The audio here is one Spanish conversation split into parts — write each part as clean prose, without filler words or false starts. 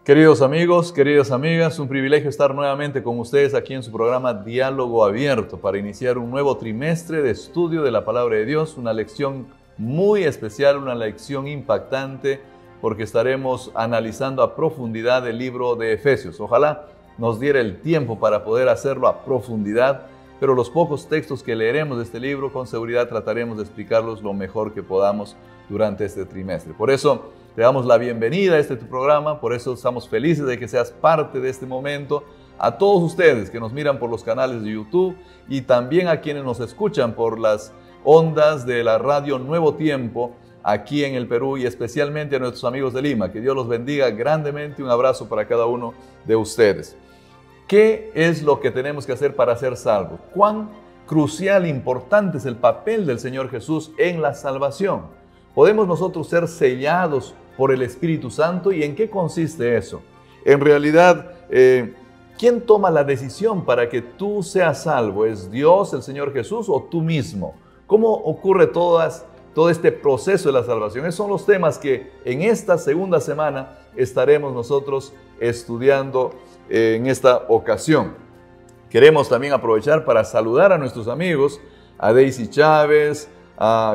Queridos amigos, queridas amigas, un privilegio estar nuevamente con ustedes aquí en su programa Diálogo Abierto para iniciar un nuevo trimestre de estudio de la Palabra de Dios, una lección muy especial, una lección impactante, porque estaremos analizando a profundidad el libro de Efesios. Ojalá nos diera el tiempo para poder hacerlo a profundidad, pero los pocos textos que leeremos de este libro, con seguridad trataremos de explicarlos lo mejor que podamos durante este trimestre. Por eso, te damos la bienvenida a este tu programa, por eso estamos felices de que seas parte de este momento. A todos ustedes que nos miran por los canales de YouTube y también a quienes nos escuchan por las ondas de la radio Nuevo Tiempo aquí en el Perú y especialmente a nuestros amigos de Lima. Que Dios los bendiga grandemente. Un abrazo para cada uno de ustedes. ¿Qué es lo que tenemos que hacer para ser salvos? ¿Cuán crucial e importante es el papel del Señor Jesús en la salvación? ¿Podemos nosotros ser sellados por el Espíritu Santo? ¿Y en qué consiste eso? En realidad, ¿quién toma la decisión para que tú seas salvo? ¿Es Dios, el Señor Jesús o tú mismo? ¿Cómo ocurre todo este proceso de la salvación? Esos son los temas que en esta segunda semana estaremos nosotros estudiando en esta ocasión. Queremos también aprovechar para saludar a nuestros amigos, a Daisy Chávez, a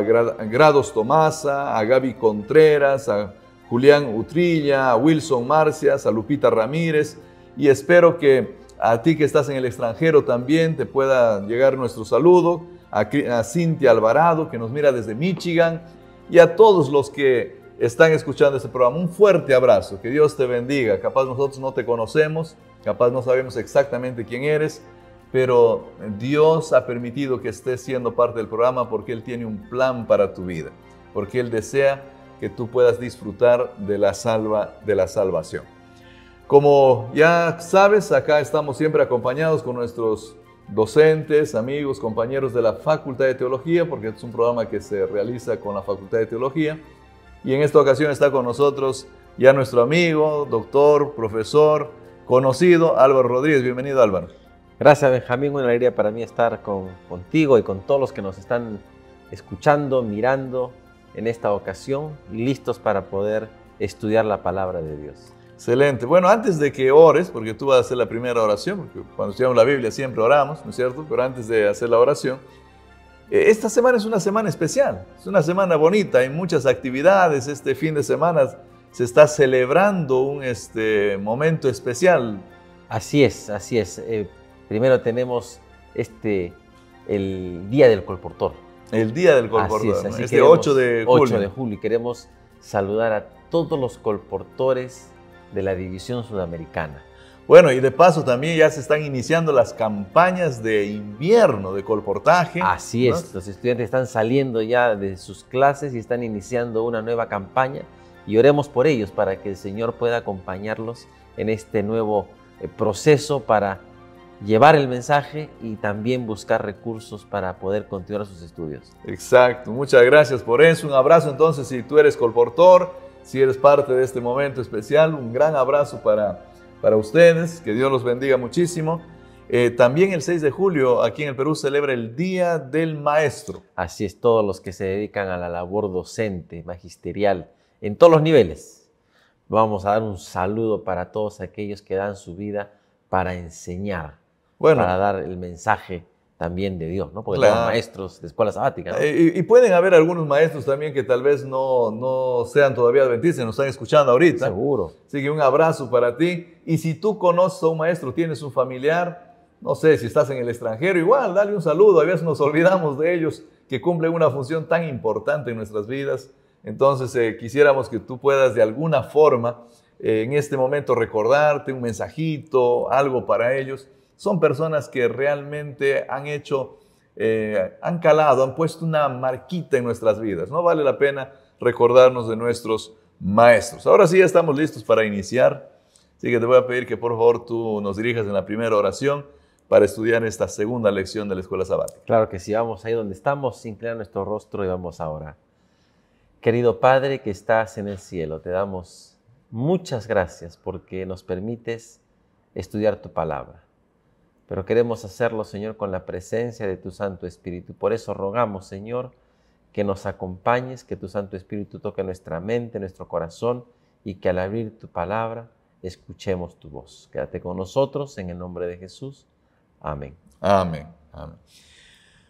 Grados Tomasa, a Gaby Contreras, a Julián Utrilla, a Wilson Marcias, a Lupita Ramírez, y espero que a ti que estás en el extranjero también te pueda llegar nuestro saludo, a Cintia Alvarado que nos mira desde Michigan, y a todos los que están escuchando este programa. Un fuerte abrazo, que Dios te bendiga. Capaz nosotros no te conocemos, capaz no sabemos exactamente quién eres, pero Dios ha permitido que estés siendo parte del programa porque Él tiene un plan para tu vida, porque Él desea que tú puedas disfrutar de la salvación. Como ya sabes, acá estamos siempre acompañados con nuestros docentes, amigos, compañeros de la Facultad de Teología, porque es un programa que se realiza con la Facultad de Teología. Y en esta ocasión está con nosotros ya nuestro amigo, doctor, profesor, conocido, Álvaro Rodríguez. Bienvenido, Álvaro. Gracias, Benjamín. Una alegría para mí estar contigo y con todos los que nos están escuchando, mirando en esta ocasión, listos para poder estudiar la palabra de Dios. Excelente. Bueno, antes de que ores, porque tú vas a hacer la primera oración, porque cuando estudiamos la Biblia siempre oramos, ¿no es cierto? Pero antes de hacer la oración, esta semana es una semana especial, es una semana bonita, hay muchas actividades. Este fin de semana se está celebrando un momento especial. Así es, así es. Primero tenemos el Día del Colportor. El Día del Colportor, así es, así este 8 de julio. 8 de julio. Y queremos saludar a todos los colportores de la División Sudamericana. Bueno, y de paso también ya se están iniciando las campañas de invierno de colportaje. Así es, los estudiantes están saliendo ya de sus clases y están iniciando una nueva campaña. Y oremos por ellos para que el Señor pueda acompañarlos en este nuevo proceso para llevar el mensaje y también buscar recursos para poder continuar sus estudios. Exacto, muchas gracias por eso. Un abrazo entonces si tú eres colportor, si eres parte de este momento especial, un gran abrazo para ustedes, que Dios los bendiga muchísimo. También el 6 de julio aquí en el Perú celebra el Día del Maestro. Así es, todos los que se dedican a la labor docente, magisterial, en todos los niveles. Vamos a dar un saludo para todos aquellos que dan su vida para enseñar, para dar el mensaje también de Dios, ¿no? Porque claro, somos maestros de escuela sabática, ¿no? Y pueden haber algunos maestros también que tal vez no sean todavía adventistas, nos están escuchando ahorita. Seguro. Así que un abrazo para ti. Y si tú conoces a un maestro, tienes un familiar, no sé, si estás en el extranjero, igual, dale un saludo. A veces nos olvidamos de ellos que cumplen una función tan importante en nuestras vidas. Entonces, quisiéramos que tú puedas de alguna forma en este momento recordarte un mensajito, algo para ellos. Son personas que realmente han hecho, han calado, han puesto una marquita en nuestras vidas. No vale la pena recordarnos de nuestros maestros. Ahora sí, ya estamos listos para iniciar. Así que te voy a pedir que por favor tú nos dirijas en la primera oración para estudiar esta segunda lección de la escuela sabática. Claro que sí, vamos ahí donde estamos, inclinar nuestro rostro y vamos a orar. Querido Padre que estás en el cielo, te damos muchas gracias porque nos permites estudiar tu palabra. Pero queremos hacerlo, Señor, con la presencia de tu Santo Espíritu. Por eso rogamos, Señor, que nos acompañes, que tu Santo Espíritu toque nuestra mente, nuestro corazón, y que al abrir tu palabra escuchemos tu voz. Quédate con nosotros en el nombre de Jesús. Amén. Amén. Amén.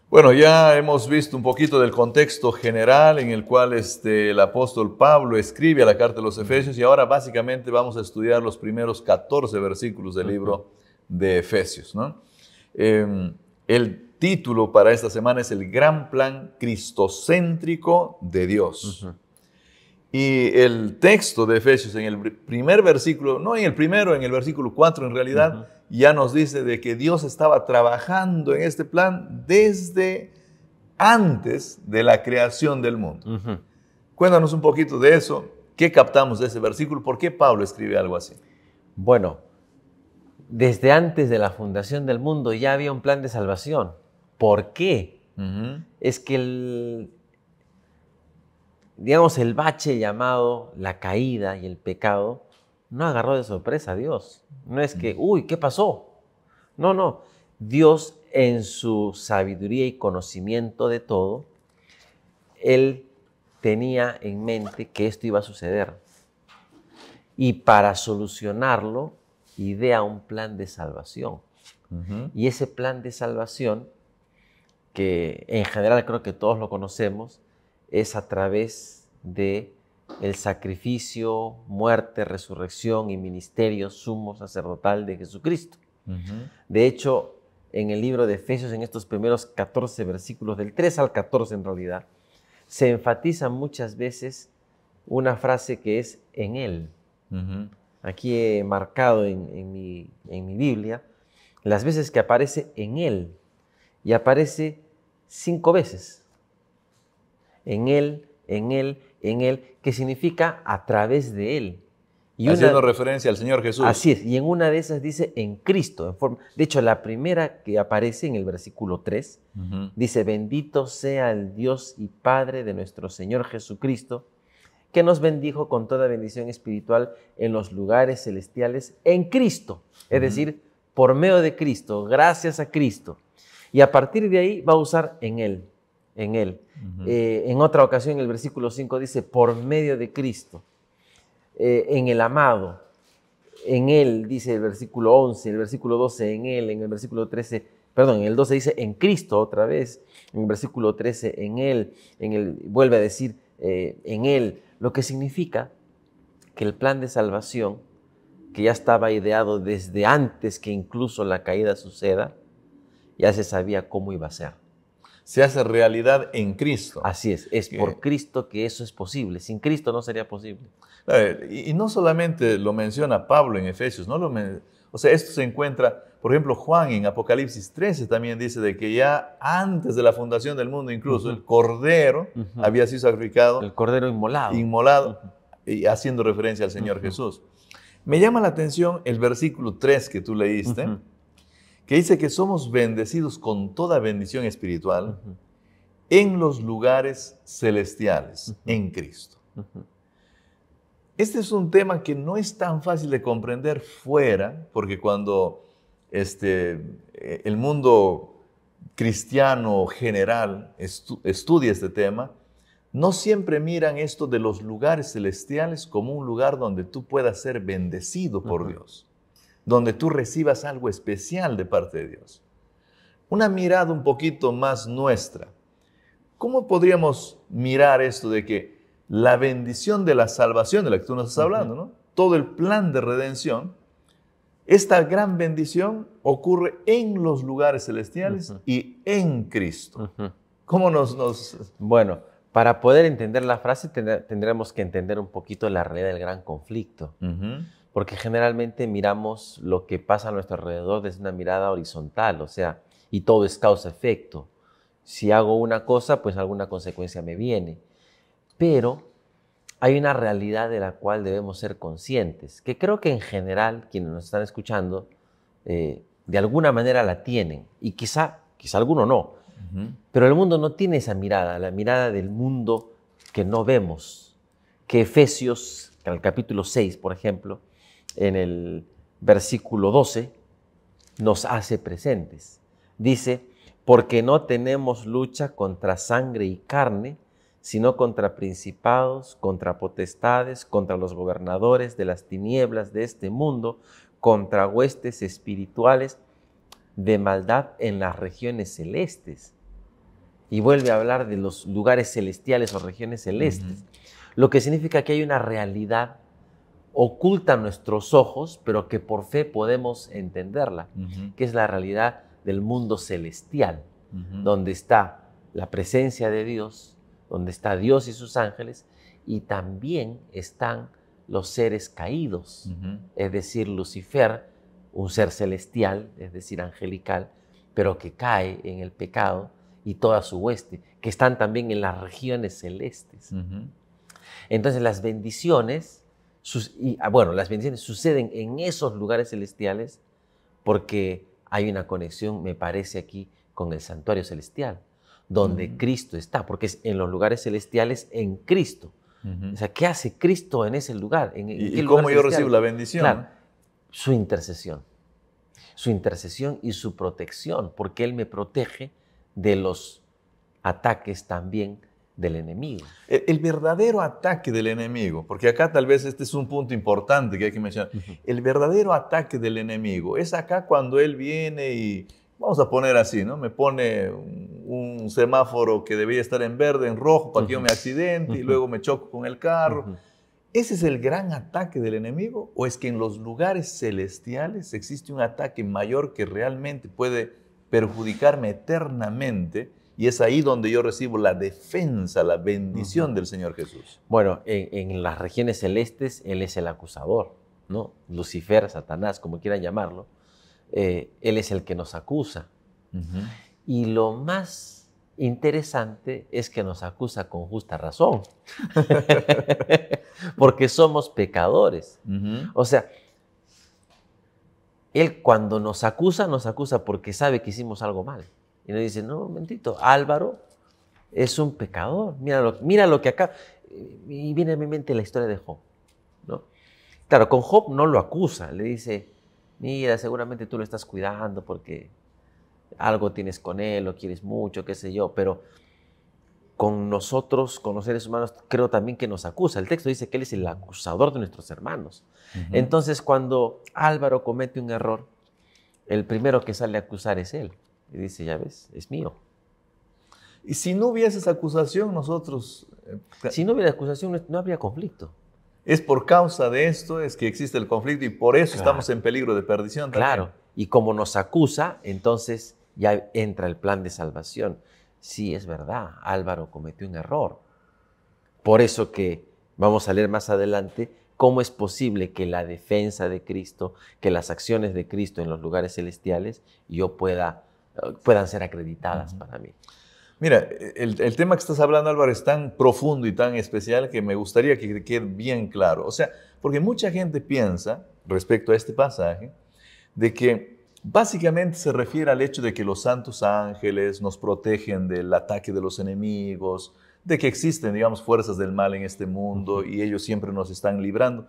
Bueno, ya hemos visto un poquito del contexto general en el cual el apóstol Pablo escribe a la carta de los Efesios, y ahora básicamente vamos a estudiar los primeros 14 versículos del libro de Efesios, ¿no? El título para esta semana es El gran plan cristocéntrico de Dios. Y el texto de Efesios en el primer versículo, no en el primero, en el versículo 4 en realidad, ya nos dice de que Dios estaba trabajando en este plan desde antes de la creación del mundo. Cuéntanos un poquito de eso. ¿Qué captamos de ese versículo? ¿Por qué Pablo escribe algo así? Bueno, desde antes de la fundación del mundo ya había un plan de salvación. ¿Por qué? Es que el bache llamado la caída y el pecado no agarró de sorpresa a Dios. No es que, ¿qué pasó? No. Dios, en su sabiduría y conocimiento de todo, Él tenía en mente que esto iba a suceder. Y para solucionarlo, idea un plan de salvación. Y ese plan de salvación, que en general creo que todos lo conocemos, es a través de el sacrificio, muerte, resurrección y ministerio sumo sacerdotal de Jesucristo. De hecho, en el libro de Efesios, en estos primeros 14 versículos, del 3 al 14 en realidad, se enfatiza muchas veces una frase que es en Él. Aquí he marcado en mi Biblia las veces que aparece en Él, y aparece 5 veces. En Él, que significa a través de Él. Y haciendo referencia al Señor Jesús. Así es, y en una de esas dice en Cristo. De hecho, la primera que aparece en el versículo 3, dice, bendito sea el Dios y Padre de nuestro Señor Jesucristo, que nos bendijo con toda bendición espiritual en los lugares celestiales en Cristo. Es decir, por medio de Cristo, gracias a Cristo. Y a partir de ahí va a usar en Él. En otra ocasión, en el versículo 5 dice, por medio de Cristo, en el amado, en Él, dice el versículo 11, el versículo 12, en Él, en el versículo 13, perdón, en el 12 dice en Cristo otra vez, en el versículo 13, en Él, vuelve a decir en Él, lo que significa que el plan de salvación, que ya estaba ideado desde antes que incluso la caída suceda, ya se sabía cómo iba a ser. Se hace realidad en Cristo. Así es por Cristo que eso es posible. Sin Cristo no sería posible. Y no solamente lo menciona Pablo en Efesios, o sea, esto se encuentra, por ejemplo, Juan en Apocalipsis 13 también dice de que ya antes de la fundación del mundo, incluso el Cordero había sido sacrificado. El Cordero inmolado. Y haciendo referencia al Señor Jesús. Me llama la atención el versículo 3 que tú leíste, que dice que somos bendecidos con toda bendición espiritual en los lugares celestiales, en Cristo. Este es un tema que no es tan fácil de comprender fuera, porque cuando el mundo cristiano general estudia este tema, no siempre miran esto de los lugares celestiales como un lugar donde tú puedas ser bendecido por Dios, donde tú recibas algo especial de parte de Dios. Una mirada un poquito más nuestra. ¿Cómo podríamos mirar esto de que la bendición de la salvación de la que tú nos estás hablando, ¿no? Todo el plan de redención, esta gran bendición ocurre en los lugares celestiales y en Cristo. ¿Cómo Bueno, para poder entender la frase tendremos que entender un poquito la realidad del gran conflicto. Porque generalmente miramos lo que pasa a nuestro alrededor desde una mirada horizontal, o sea, y todo es causa-efecto. Si hago una cosa, pues alguna consecuencia me viene. Pero hay una realidad de la cual debemos ser conscientes, que creo que en general, quienes nos están escuchando, de alguna manera la tienen, y quizá alguno no, pero el mundo no tiene esa mirada, la mirada del mundo que no vemos, que Efesios, en el capítulo 6, por ejemplo, en el versículo 12, nos hace presentes. Dice, porque no tenemos lucha contra sangre y carne, sino contra principados, contra potestades, contra los gobernadores de las tinieblas de este mundo, contra huestes espirituales de maldad en las regiones celestes. Y vuelve a hablar de los lugares celestiales o regiones celestes, lo que significa que hay una realidad oculta a nuestros ojos, pero que por fe podemos entenderla, que es la realidad del mundo celestial, donde está la presencia de Dios, donde está Dios y sus ángeles, y también están los seres caídos, es decir, Lucifer, un ser celestial, es decir, angelical, pero que cae en el pecado, y toda su hueste, que están también en las regiones celestes. Entonces las bendiciones, las bendiciones suceden en esos lugares celestiales porque hay una conexión, me parece aquí, con el santuario celestial, donde Cristo está, porque es en los lugares celestiales en Cristo. O sea, ¿qué hace Cristo en ese lugar? ¿Y cómo yo recibo la bendición? Claro, su intercesión y su protección, porque Él me protege de los ataques también del enemigo. El verdadero ataque del enemigo, porque acá tal vez este es un punto importante que hay que mencionar. El verdadero ataque del enemigo es acá cuando él viene y, vamos a poner así, ¿no? Me pone un semáforo que debía estar en verde, en rojo, para que yo me accidente y luego me choco con el carro. ¿Ese es el gran ataque del enemigo? ¿O es que en los lugares celestiales existe un ataque mayor que realmente puede perjudicarme eternamente? Y es ahí donde yo recibo la defensa, la bendición del Señor Jesús. Bueno, en las regiones celestes, Él es el acusador, ¿no? Lucifer, Satanás, como quieran llamarlo. Él es el que nos acusa. Y lo más interesante es que nos acusa con justa razón. Porque somos pecadores. O sea, Él cuando nos acusa porque sabe que hicimos algo mal. Y nos dice, no, momentito, Álvaro es un pecador. Mira lo que acá... Y viene a mi mente la historia de Job, ¿no? Claro, con Job no lo acusa. Le dice, mira, seguramente tú lo estás cuidando porque algo tienes con él, lo quieres mucho, qué sé yo. Pero con nosotros, con los seres humanos, creo también que nos acusa. El texto dice que Él es el acusador de nuestros hermanos. Entonces, cuando Álvaro comete un error, el primero que sale a acusar es él. Y dice, ya ves, es mío. Y si no hubiese esa acusación, nosotros... Si no hubiera acusación, no habría conflicto. Es por causa de esto es que existe el conflicto y por eso estamos en peligro de perdición también. Claro, y como nos acusa, entonces ya entra el plan de salvación. Sí, es verdad, Álvaro cometió un error. Por eso que vamos a leer más adelante cómo es posible que la defensa de Cristo, que las acciones de Cristo en los lugares celestiales, puedan ser acreditadas para mí. Mira, el tema que estás hablando, Álvaro, es tan profundo y tan especial que me gustaría que quede bien claro. O sea, porque mucha gente piensa, respecto a este pasaje, de que básicamente se refiere al hecho de que los santos ángeles nos protegen del ataque de los enemigos, de que existen, digamos, fuerzas del mal en este mundo y ellos siempre nos están librando.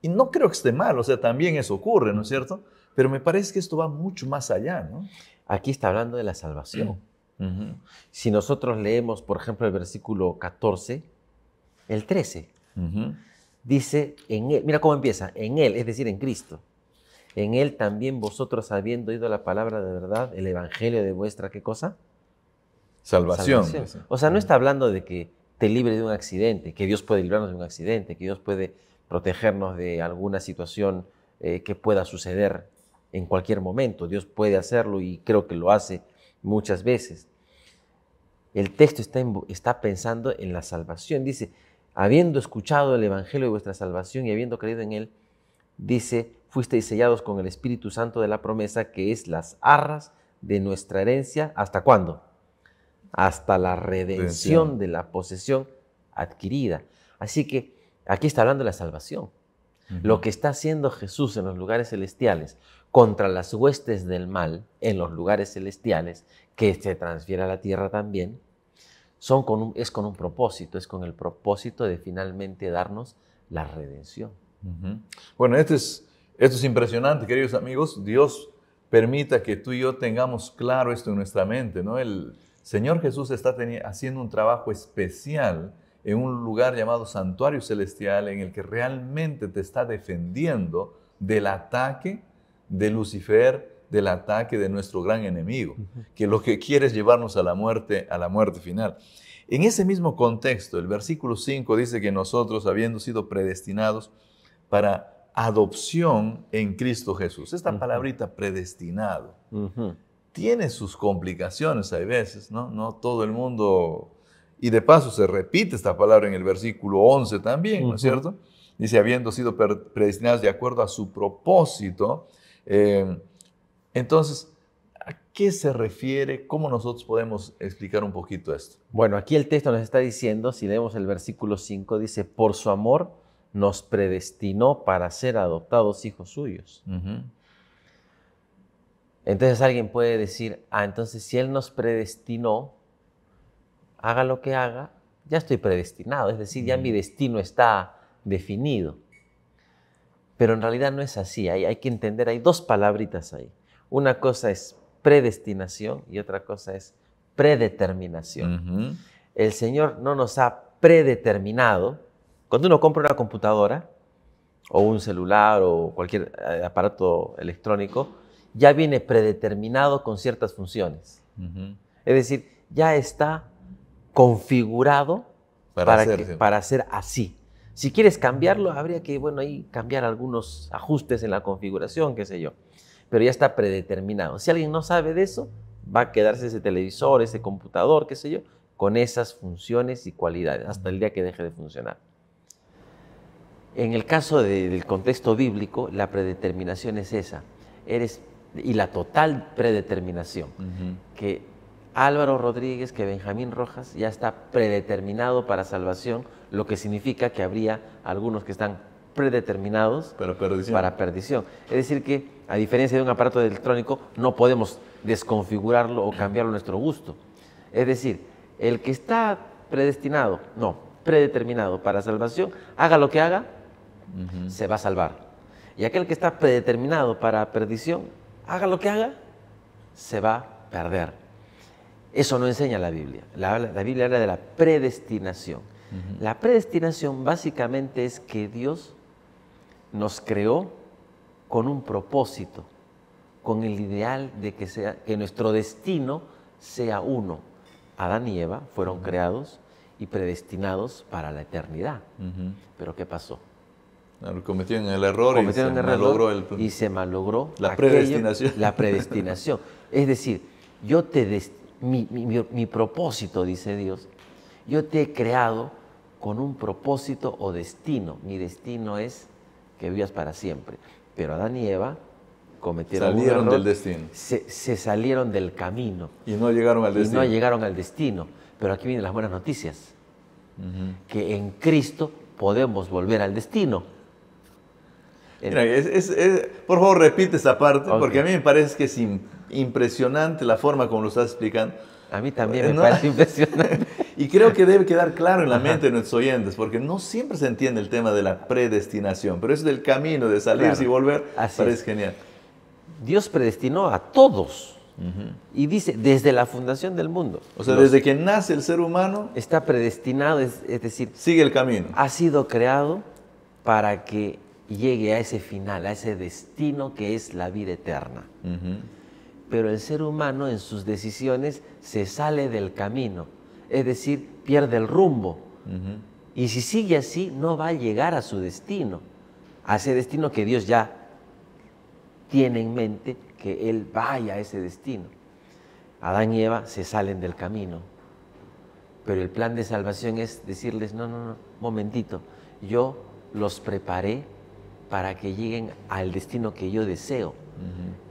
Y no creo que esté mal, o sea, también eso ocurre, ¿no es cierto? Pero me parece que esto va mucho más allá, ¿no? Aquí está hablando de la salvación. Si nosotros leemos, por ejemplo, el versículo 14, el 13, dice, en Él, mira cómo empieza, en Él, es decir, en Cristo. En Él también vosotros, habiendo oído la palabra de verdad, el evangelio de vuestra, ¿qué cosa? Salvación. O sea, no está hablando de que te libre de un accidente, que Dios puede librarnos de un accidente, que Dios puede protegernos de alguna situación que pueda suceder en cualquier momento. Dios puede hacerlo y creo que lo hace muchas veces. El texto está pensando en la salvación. Dice, habiendo escuchado el evangelio de vuestra salvación y habiendo creído en él, dice, fuisteis sellados con el Espíritu Santo de la promesa, que es las arras de nuestra herencia. ¿Hasta cuándo? Hasta la redención de la posesión adquirida. Así que aquí está hablando de la salvación. Lo que está haciendo Jesús en los lugares celestiales contra las huestes del mal en los lugares celestiales, que se transfiere a la tierra también, es con un propósito, es con el propósito de finalmente darnos la redención. Bueno, esto es impresionante, queridos amigos. Dios permita que tú y yo tengamos claro esto en nuestra mente, ¿no? El Señor Jesús está haciendo un trabajo especial en un lugar llamado Santuario Celestial, en el que realmente te está defendiendo del ataque de Lucifer, del ataque de nuestro gran enemigo, que lo que quiere es llevarnos a la muerte final. En ese mismo contexto, el versículo 5 dice que nosotros, habiendo sido predestinados para adopción en Cristo Jesús. Esta palabrita predestinado tiene sus complicaciones, hay veces, ¿no? No todo el mundo... Y de paso se repite esta palabra en el versículo 11 también, ¿no es cierto? Dice, habiendo sido predestinados de acuerdo a su propósito. Entonces, ¿a qué se refiere? ¿Cómo nosotros podemos explicar un poquito esto? Bueno, aquí el texto nos está diciendo, si leemos el versículo 5, dice, por su amor nos predestinó para ser adoptados hijos suyos. Entonces alguien puede decir, entonces si Él nos predestinó, haga lo que haga, ya estoy predestinado, es decir, ya mi destino está definido. Pero en realidad no es así, hay que entender, hay dos palabritas ahí. Una cosa es predestinación y otra cosa es predeterminación. El Señor no nos ha predeterminado. Cuando uno compra una computadora o un celular o cualquier aparato electrónico, ya viene predeterminado con ciertas funciones. Es decir, ya está configurado para ser así. Si quieres cambiarlo, habría que, ahí cambiar algunos ajustes en la configuración, qué sé yo. Pero ya está predeterminado. Si alguien no sabe de eso, va a quedarse ese televisor, ese computador, qué sé yo, con esas funciones y cualidades, hasta el día que deje de funcionar. En el caso del contexto bíblico, la predeterminación es esa. Y la total predeterminación. Que Álvaro Rodríguez, que Benjamín Rojas ya está predeterminado para salvación, lo que significa que habría algunos que están predeterminados para perdición. Es decir que, a diferencia de un aparato electrónico, no podemos desconfigurarlo o cambiarlo a nuestro gusto. Es decir, el que está predeterminado para salvación, haga lo que haga, se va a salvar. Y aquel que está predeterminado para perdición, haga lo que haga, se va a perder. Eso no enseña la Biblia. La Biblia habla de la predestinación. La predestinación básicamente es que Dios nos creó con un propósito, con el ideal de que nuestro destino sea uno. Adán y Eva fueron creados y predestinados para la eternidad. ¿Pero qué pasó? Cometieron el error y se malogró la predestinación. La predestinación. Es decir, mi propósito, dice Dios, yo te he creado con un propósito o destino. Mi destino es que vivas para siempre. Pero Adán y Eva salieron del destino. Se salieron del camino. Y no llegaron al destino. Pero aquí vienen las buenas noticias. Que en Cristo podemos volver al destino. Mira, por favor, repite esa parte, porque a mí me parece que es impresionante la forma como lo estás explicando. A mí también me parece impresionante. Y creo que debe quedar claro en la mente de nuestros oyentes, porque no siempre se entiende el tema de la predestinación, pero eso del camino de salirse y volver, parece genial. Dios predestinó a todos. Y dice, desde la fundación del mundo. O sea, desde que nace el ser humano, está predestinado, es decir, sigue el camino. Ha sido creado para que llegue a ese final, a ese destino que es la vida eterna. Pero el ser humano en sus decisiones se sale del camino, es decir, pierde el rumbo. Y si sigue así, no va a llegar a su destino, a ese destino que Dios ya tiene en mente, que Él vaya a ese destino. Adán y Eva se salen del camino, pero el plan de salvación es decirles, no, momentito, yo los preparé para que lleguen al destino que yo deseo.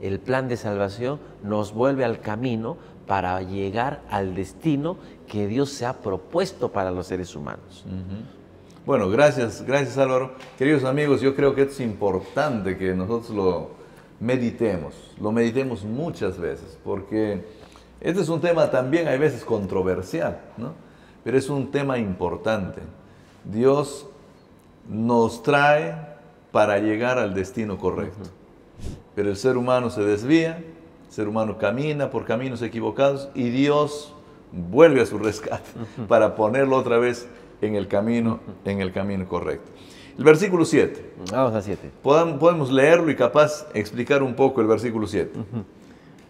El plan de salvación nos vuelve al camino para llegar al destino que Dios se ha propuesto para los seres humanos. Bueno, gracias Álvaro. Queridos amigos, yo creo que es importante que nosotros lo meditemos muchas veces, porque este es un tema también, hay veces controversial, ¿no? Pero es un tema importante. Dios nos trae para llegar al destino correcto. Pero el ser humano se desvía, el ser humano camina por caminos equivocados y Dios vuelve a su rescate para ponerlo otra vez en el camino correcto. El versículo 7. Vamos al 7. Podemos leerlo y capaz explicar un poco el versículo 7.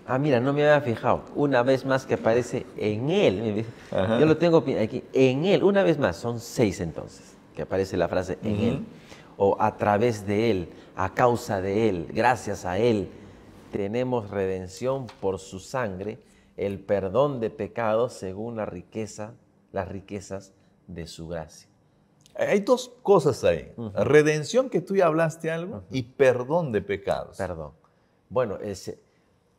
Ah, mira, no me había fijado. Una vez más que aparece en Él. Ajá. Yo lo tengo aquí. En Él, una vez más. Son 6 entonces, que aparece la frase en Él. O a través de Él, a causa de Él, gracias a Él, tenemos redención por su sangre, el perdón de pecados según las riquezas de su gracia. Hay dos cosas ahí. Redención, que tú ya hablaste algo, y perdón de pecados. Perdón. Bueno,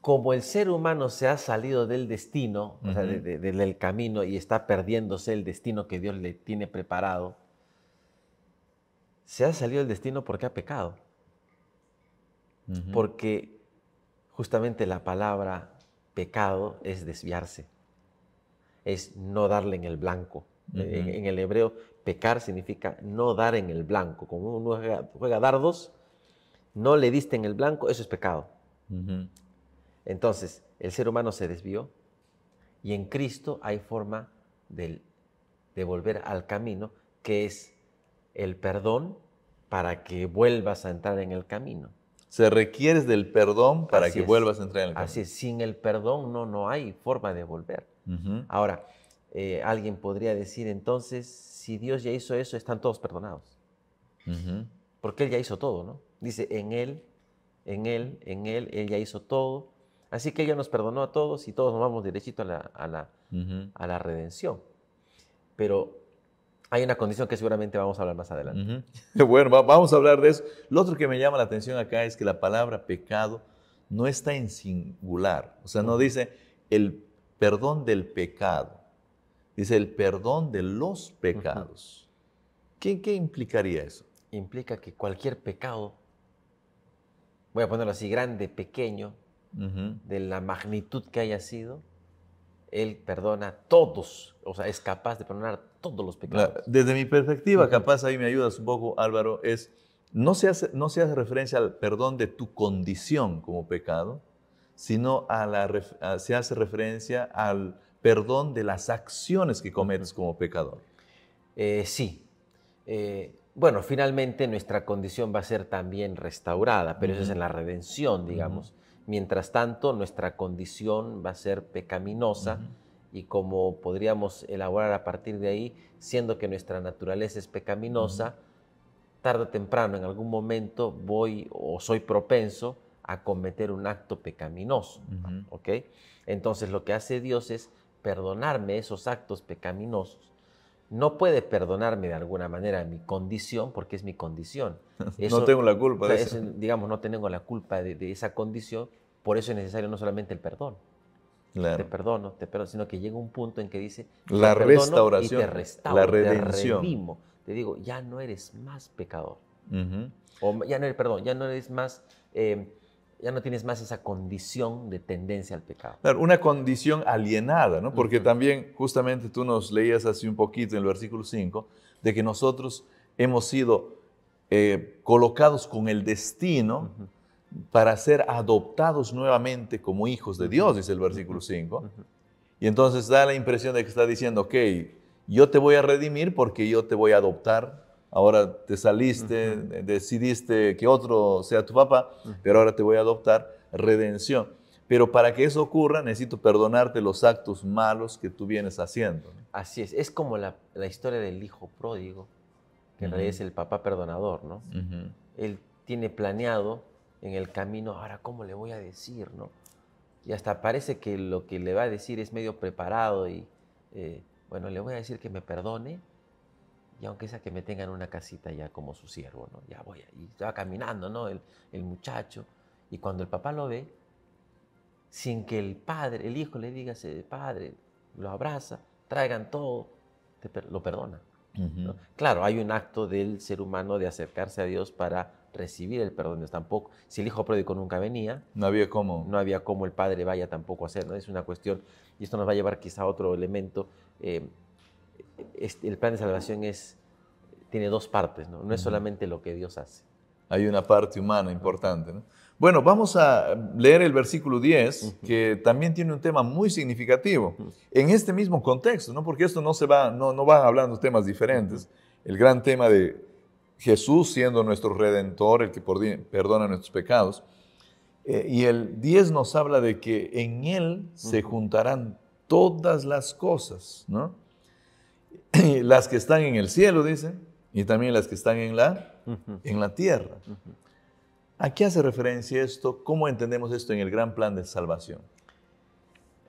como el ser humano se ha salido del destino, o sea, del camino, y está perdiéndose el destino que Dios le tiene preparado, se ha salido del destino porque ha pecado. Porque justamente la palabra pecado es desviarse, es no darle en el blanco. En el hebreo, pecar significa no dar en el blanco. Como uno juega dardos, no le diste en el blanco, eso es pecado. Entonces, el ser humano se desvió y en Cristo hay forma de volver al camino, que es el perdón para que vuelvas a entrar en el camino. Se requiere del perdón para que vuelvas a entrar en el camino. Así es, sin el perdón no hay forma de volver. Ahora, alguien podría decir entonces, si Dios ya hizo eso, están todos perdonados. Porque Él ya hizo todo, ¿no? Dice, en Él, Él ya hizo todo. Así que Él ya nos perdonó a todos y todos nos vamos derechito a la redención. Pero hay una condición que seguramente vamos a hablar más adelante. Bueno, vamos a hablar de eso. Lo otro que me llama la atención acá es que la palabra pecado no está en singular. O sea, no dice el perdón del pecado. Dice el perdón de los pecados. ¿Qué implicaría eso? Implica que cualquier pecado, voy a ponerlo así, grande, pequeño, de la magnitud que haya sido, Él perdona todos, o sea, es capaz de perdonar todos los pecados. Desde mi perspectiva, capaz ahí me ayudas un poco, Álvaro, no se hace referencia al perdón de tu condición como pecado, sino se hace referencia al perdón de las acciones que cometes como pecador. Sí. Bueno, finalmente nuestra condición va a ser también restaurada, pero eso es en la redención, digamos. Mientras tanto, nuestra condición va a ser pecaminosa y como podríamos elaborar a partir de ahí, siendo que nuestra naturaleza es pecaminosa, tarde o temprano, en algún momento, voy o soy propenso a cometer un acto pecaminoso. ¿Ok? Entonces, lo que hace Dios es perdonarme esos actos pecaminosos. No puede perdonarme de alguna manera mi condición, porque es mi condición. No tengo la culpa de eso. Digamos, no tengo la culpa de esa condición, por eso es necesario no solamente el perdón. Claro. Te perdono, sino que llega un punto en que dice, la restauración, y te restauro, la redención. te redimo. Te digo, ya no eres más pecador. O ya no eres, perdón, ya no eres más... ya no tienes más esa condición de tendencia al pecado. Claro, una condición alienada, ¿no? Porque también justamente tú nos leías hace un poquito en el versículo 5, de que nosotros hemos sido colocados con el destino para ser adoptados nuevamente como hijos de Dios, dice el versículo 5. Y entonces da la impresión de que está diciendo, ok, yo te voy a redimir porque yo te voy a adoptar. Ahora te saliste, decidiste que otro sea tu papá, pero ahora te voy a adoptar, redención. Pero para que eso ocurra, necesito perdonarte los actos malos que tú vienes haciendo. Así es como la historia del hijo pródigo, que en realidad es el papá perdonador, ¿no? Él tiene planeado en el camino, ahora ¿cómo le voy a decir, no? Y hasta parece que lo que le va a decir es medio preparado y, bueno, le voy a decir que me perdone, y aunque sea que me tengan una casita ya como su siervo, ¿no? Ya voy, y va caminando, ¿no? El muchacho, y cuando el papá lo ve, sin que el hijo le diga, padre, lo abraza, traigan todo, lo perdona. ¿No? Claro, hay un acto del ser humano de acercarse a Dios para recibir el perdón de Dios tampoco. Si el hijo pródigo nunca venía, No había cómo. no había cómo el padre vaya tampoco a hacer, ¿no? Es una cuestión, y esto nos va a llevar quizá a otro elemento. El plan de salvación tiene dos partes, ¿no? No es solamente lo que Dios hace. Hay una parte humana importante, ¿no? Bueno, vamos a leer el versículo 10, que también tiene un tema muy significativo en este mismo contexto, ¿no? Porque esto no van hablando temas diferentes. El gran tema de Jesús siendo nuestro Redentor, el que perdona nuestros pecados. Y el 10 nos habla de que en Él se juntarán todas las cosas, ¿no? Las que están en el cielo, dice, y también las que están en la tierra. ¿A qué hace referencia esto? ¿Cómo entendemos esto en el gran plan de salvación?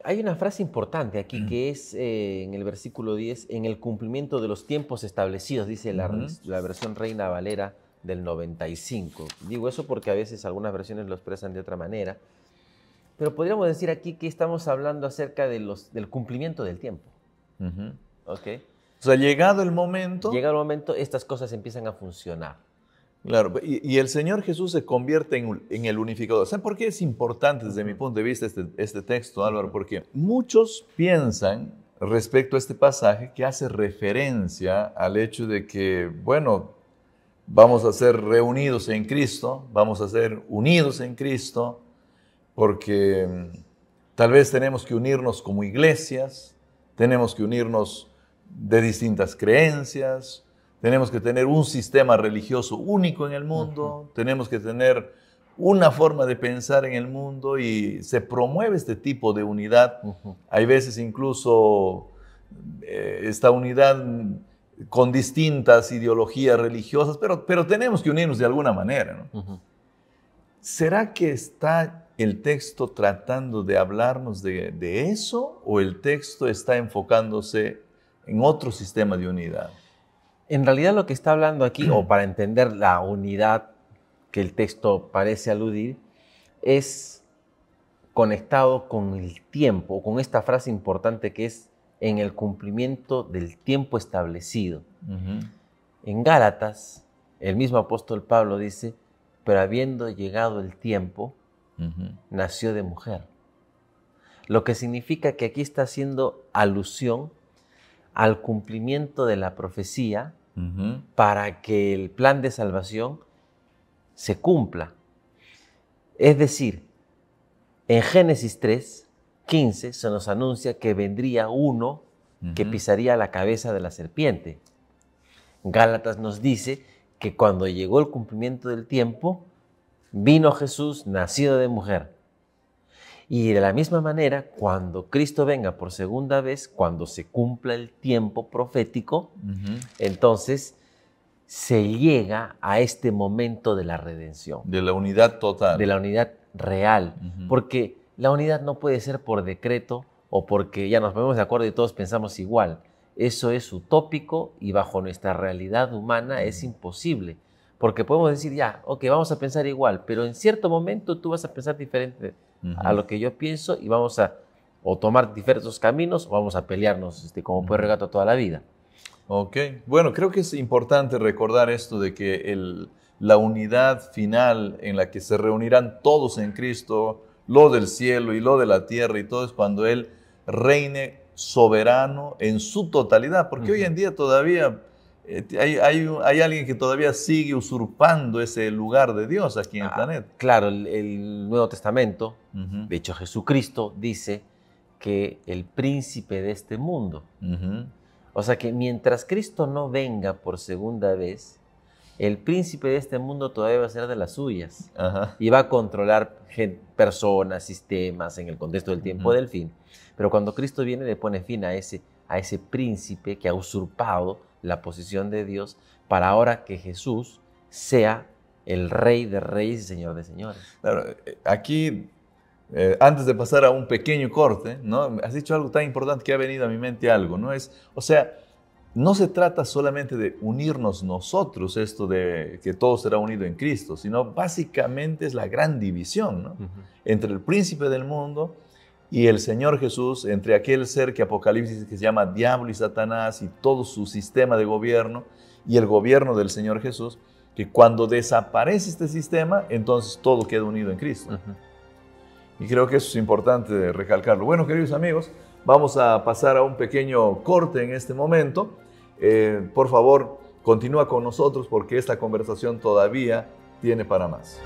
Hay una frase importante aquí que es en el versículo 10, en el cumplimiento de los tiempos establecidos, dice la versión Reina Valera del 95. Digo eso porque a veces algunas versiones lo expresan de otra manera, pero podríamos decir aquí que estamos hablando acerca del cumplimiento del tiempo. ¿Okay? O sea, llegado el momento, estas cosas empiezan a funcionar. Claro, y el Señor Jesús se convierte en el unificador. ¿Saben por qué es importante desde mi punto de vista este texto, Álvaro? Porque muchos piensan respecto a este pasaje que hace referencia al hecho de que, bueno, vamos a ser reunidos en Cristo, vamos a ser unidos en Cristo, porque tal vez tenemos que unirnos como iglesias, tenemos que unirnos de distintas creencias, tenemos que tener un sistema religioso único en el mundo, tenemos que tener una forma de pensar en el mundo y se promueve este tipo de unidad. Hay veces incluso esta unidad con distintas ideologías religiosas, pero tenemos que unirnos de alguna manera, ¿no? ¿Será que está el texto tratando de hablarnos de eso o el texto está enfocándose en otro sistema de unidad? En realidad lo que está hablando aquí, o para entender la unidad que el texto parece aludir, es conectado con el tiempo, con esta frase importante que es en el cumplimiento del tiempo establecido. En Gálatas, el mismo apóstol Pablo dice, pero habiendo llegado el tiempo, nació de mujer. Lo que significa que aquí está haciendo alusión al cumplimiento de la profecía para que el plan de salvación se cumpla. Es decir, en Génesis 3:15 se nos anuncia que vendría uno que pisaría la cabeza de la serpiente. Gálatas nos dice que cuando llegó el cumplimiento del tiempo, vino Jesús nacido de mujer. Y de la misma manera, cuando Cristo venga por segunda vez, cuando se cumpla el tiempo profético, entonces se llega a este momento de la redención. De la unidad total. De la unidad real. Porque la unidad no puede ser por decreto o porque ya nos ponemos de acuerdo y todos pensamos igual. Eso es utópico y bajo nuestra realidad humana es imposible. Porque podemos decir ya, ok, vamos a pensar igual, pero en cierto momento tú vas a pensar diferente a lo que yo pienso y vamos a o tomar diferentes caminos o vamos a pelearnos como perro y gato toda la vida. Ok, bueno, creo que es importante recordar esto de que la unidad final en la que se reunirán todos en Cristo, lo del cielo y lo de la tierra y todo es cuando Él reine soberano en su totalidad, porque hoy en día todavía hay alguien que todavía sigue usurpando ese lugar de Dios aquí en el planeta. Claro, el Nuevo Testamento, de hecho Jesucristo dice que el príncipe de este mundo, o sea que mientras Cristo no venga por segunda vez, el príncipe de este mundo todavía va a ser de las suyas y va a controlar personas, sistemas en el contexto del tiempo del fin. Pero cuando Cristo viene le pone fin a ese príncipe que ha usurpado la posición de Dios para ahora que Jesús sea el Rey de Reyes y Señor de Señores. Claro, aquí, antes de pasar a un pequeño corte, ¿no? Has dicho algo tan importante que ha venido a mi mente algo, ¿no? O sea, no se trata solamente de unirnos nosotros, esto de que todo será unido en Cristo, sino básicamente es la gran división, ¿no? Entre el príncipe del mundo y el Señor Jesús, entre aquel ser que Apocalipsis que se llama Diablo y Satanás y todo su sistema de gobierno y el gobierno del Señor Jesús, que cuando desaparece este sistema, entonces todo queda unido en Cristo. Y creo que eso es importante recalcarlo. Bueno, queridos amigos, vamos a pasar a un pequeño corte en este momento. Por favor, continúa con nosotros porque esta conversación todavía tiene para más.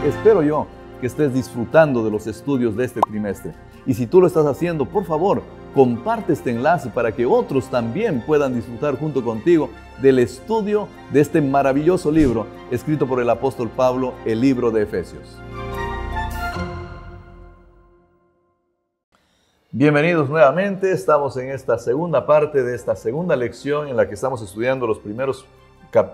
Espero yo que estés disfrutando de los estudios de este trimestre. Y si tú lo estás haciendo, por favor, comparte este enlace para que otros también puedan disfrutar junto contigo del estudio de este maravilloso libro escrito por el apóstol Pablo, el libro de Efesios. Bienvenidos nuevamente, estamos en esta segunda parte de esta segunda lección en la que estamos estudiando los primeros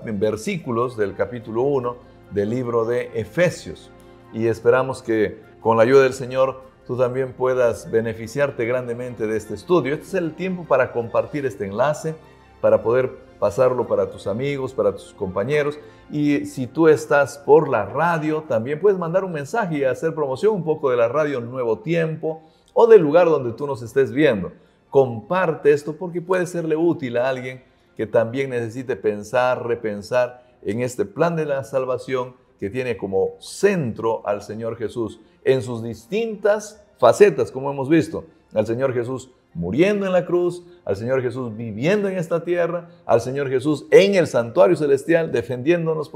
versículos del capítulo 1 del libro de Efesios. Y esperamos que con la ayuda del Señor tú también puedas beneficiarte grandemente de este estudio. Este es el tiempo para compartir este enlace, para poder pasarlo para tus amigos, para tus compañeros. Y si tú estás por la radio, también puedes mandar un mensaje y hacer promoción un poco de la radio Nuevo Tiempo o del lugar donde tú nos estés viendo. Comparte esto porque puede serle útil a alguien que también necesite pensar, repensar en este plan de la salvación que tiene como centro al Señor Jesús en sus distintas facetas, como hemos visto. Al Señor Jesús muriendo en la cruz, al Señor Jesús viviendo en esta tierra, al Señor Jesús en el santuario celestial, defendiéndonos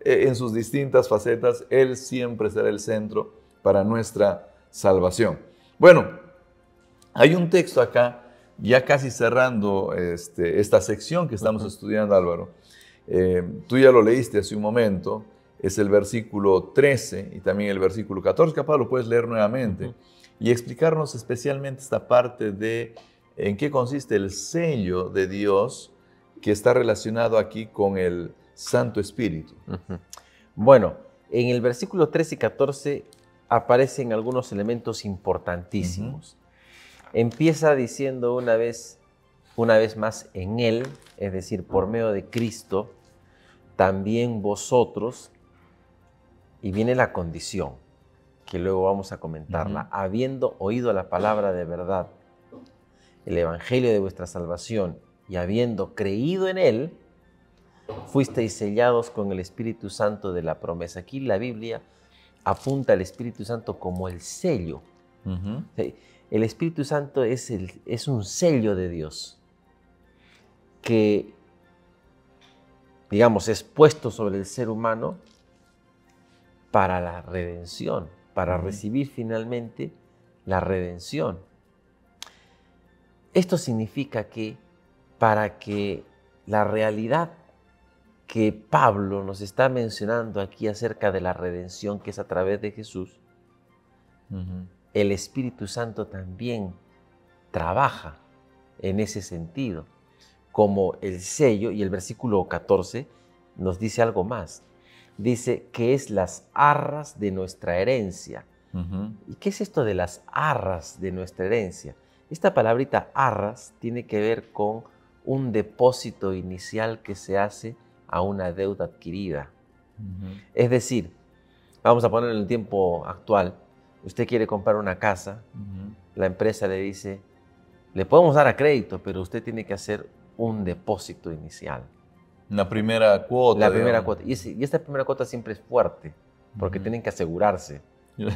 en sus distintas facetas. Él siempre será el centro para nuestra salvación. Bueno, hay un texto acá, ya casi cerrando esta sección que estamos estudiando, Álvaro. Tú ya lo leíste hace un momento, es el versículo 13 y también el versículo 14, capaz lo puedes leer nuevamente y explicarnos especialmente esta parte de en qué consiste el sello de Dios que está relacionado aquí con el Santo Espíritu. Bueno, en el versículo 13 y 14 aparecen algunos elementos importantísimos. Empieza diciendo una vez más en Él, es decir, por medio de Cristo, también vosotros, y viene la condición, que luego vamos a comentarla, habiendo oído la palabra de verdad, el evangelio de vuestra salvación, y habiendo creído en Él, fuisteis sellados con el Espíritu Santo de la promesa. Aquí la Biblia apunta al Espíritu Santo como el sello. El Espíritu Santo es un sello de Dios que, digamos, es puesto sobre el ser humano para la redención, para recibir finalmente la redención. Esto significa que para que la realidad que Pablo nos está mencionando aquí acerca de la redención que es a través de Jesús, el Espíritu Santo también trabaja en ese sentido, como el sello, y el versículo 14 nos dice algo más. Dice que es las arras de nuestra herencia. ¿Y qué es esto de las arras de nuestra herencia? Esta palabrita arras tiene que ver con un depósito inicial que se hace a una deuda adquirida. Es decir, vamos a poner en el tiempo actual, usted quiere comprar una casa, la empresa le dice, le podemos dar a crédito, pero usted tiene que hacer un depósito inicial. La primera cuota. La primera cuota. Y esta primera cuota siempre es fuerte, porque tienen que asegurarse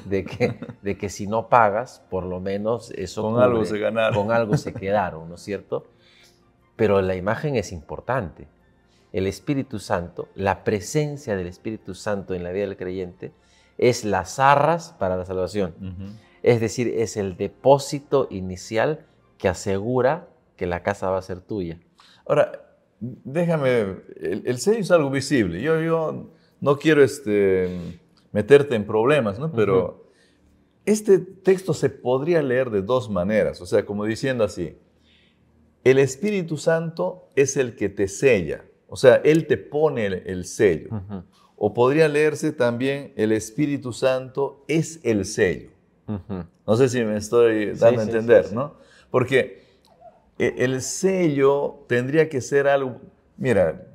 de que si no pagas, por lo menos eso con cubre, algo se ganaron. Con algo se quedaron, ¿no es cierto? Pero la imagen es importante. El Espíritu Santo, la presencia del Espíritu Santo en la vida del creyente, es las arras para la salvación. Es decir, es el depósito inicial que asegura que la casa va a ser tuya. Ahora, déjame, el sello es algo visible. Yo no quiero meterte en problemas, ¿no? Pero este texto se podría leer de dos maneras, o sea, como diciendo así, el Espíritu Santo es el que te sella, o sea, Él te pone el sello. O podría leerse también, el Espíritu Santo es el sello. No sé si me estoy dando a entender, sí. ¿No? Porque el sello tendría que ser algo... Mira,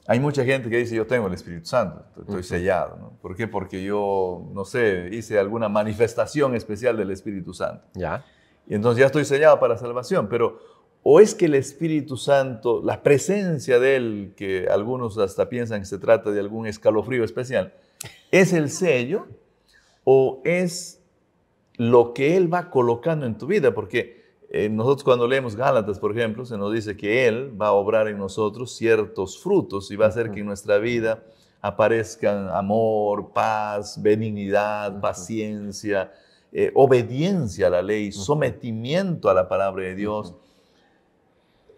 hay mucha gente que dice, yo tengo el Espíritu Santo, estoy sellado, ¿no? ¿Por qué? Porque yo, no sé, hice alguna manifestación especial del Espíritu Santo. Ya. Y entonces ya estoy sellado para la salvación. Pero ¿O es que el Espíritu Santo, la presencia de Él, que algunos hasta piensan que se trata de algún escalofrío especial, es el sello o es lo que Él va colocando en tu vida? Porque nosotros cuando leemos Gálatas, por ejemplo, se nos dice que Él va a obrar en nosotros ciertos frutos y va a hacer que en nuestra vida aparezcan amor, paz, benignidad, paciencia, obediencia a la ley, sometimiento a la palabra de Dios.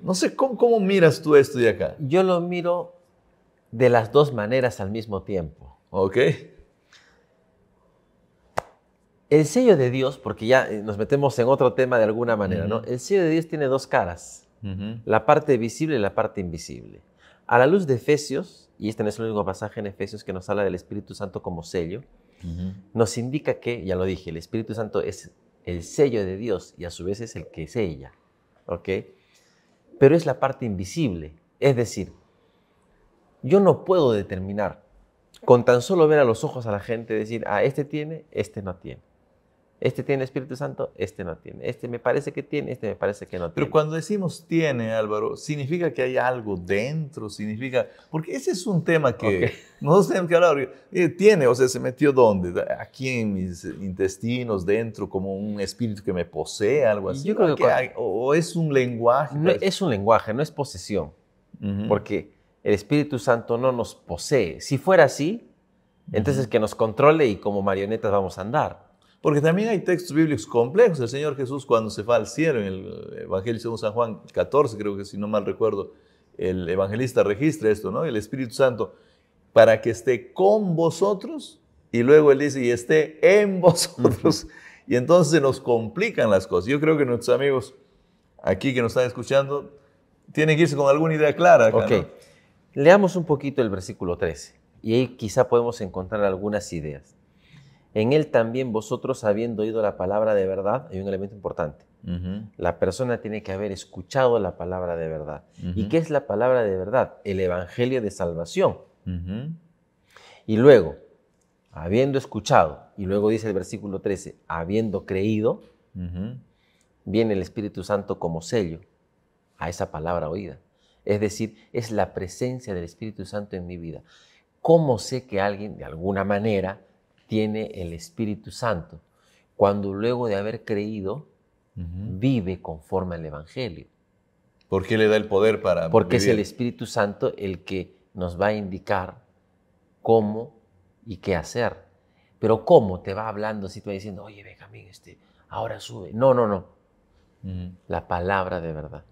No sé, ¿cómo miras tú esto de acá? Yo lo miro de las dos maneras al mismo tiempo. Ok. El sello de Dios, porque ya nos metemos en otro tema de alguna manera, ¿no? El sello de Dios tiene dos caras, la parte visible y la parte invisible. A la luz de Efesios, y este no es el único pasaje en Efesios que nos habla del Espíritu Santo como sello, nos indica que, ya lo dije, el Espíritu Santo es el sello de Dios y a su vez es el que sella, ¿ok? Pero es la parte invisible, es decir, yo no puedo determinar, con tan solo ver a los ojos a la gente, decir, este tiene, este no tiene. Este tiene Espíritu Santo, este no tiene. Este me parece que tiene, este me parece que no tiene. Pero cuando decimos tiene, Álvaro, ¿significa que hay algo dentro? ¿Significa? Porque ese es un tema que nosotros tenemos que hablar. Tiene, o sea, ¿se metió dónde? Aquí en mis intestinos, dentro, como un espíritu que me posee, algo así. Yo creo que hay, o es un lenguaje. No, es un lenguaje, no es posesión. Porque el Espíritu Santo no nos posee. Si fuera así, entonces que nos controle y como marionetas vamos a andar. Porque también hay textos bíblicos complejos. El Señor Jesús, cuando se fue al cielo, en el Evangelio según San Juan 14, creo que si no mal recuerdo, el evangelista registra esto, ¿no? El Espíritu Santo, para que esté con vosotros, y luego Él dice, y esté en vosotros. Y entonces se nos complican las cosas. Yo creo que nuestros amigos aquí que nos están escuchando tienen que irse con alguna idea clara acá, ¿no? Leamos un poquito el versículo 13, y ahí quizá podemos encontrar algunas ideas. En él también vosotros, habiendo oído la palabra de verdad, hay un elemento importante. La persona tiene que haber escuchado la palabra de verdad. ¿Y qué es la palabra de verdad? El evangelio de salvación. Y luego, habiendo escuchado, y luego dice el versículo 13, habiendo creído, viene el Espíritu Santo como sello a esa palabra oída. Es decir, es la presencia del Espíritu Santo en mi vida. ¿Cómo sé que alguien, de alguna manera, tiene el Espíritu Santo? Cuando luego de haber creído, vive conforme al Evangelio. ¿Por qué le da el poder para Porque vivir? es el Espíritu Santo el que nos va a indicar cómo y qué hacer. Pero cómo te va hablando, si te va diciendo, oye, Benjamín, ahora sube. No. La palabra de verdad.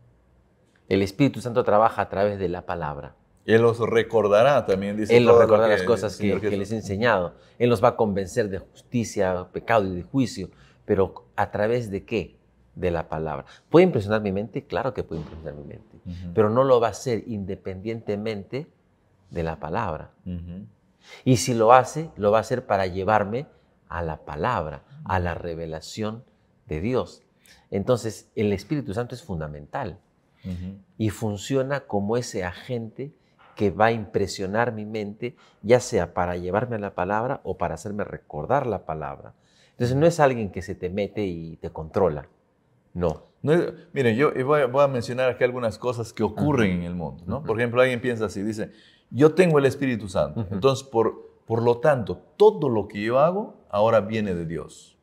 El Espíritu Santo trabaja a través de la palabra. Él los recordará también, dice. Él nos recordará las cosas que les he enseñado. Él nos va a convencer de justicia, pecado y de juicio. Pero ¿a través de qué? De la palabra. ¿Puede impresionar mi mente? Claro que puede impresionar mi mente. Pero no lo va a hacer independientemente de la palabra. Y si lo hace, lo va a hacer para llevarme a la palabra, a la revelación de Dios. Entonces, el Espíritu Santo es fundamental. Y funciona como ese agente que va a impresionar mi mente, ya sea para llevarme a la palabra o para hacerme recordar la palabra. Entonces no es alguien que se te mete y te controla, no. Miren, yo voy a mencionar aquí algunas cosas que ocurren en el mundo, ¿no? Por ejemplo, alguien piensa así, dice, yo tengo el Espíritu Santo, entonces por lo tanto, todo lo que yo hago ahora viene de Dios.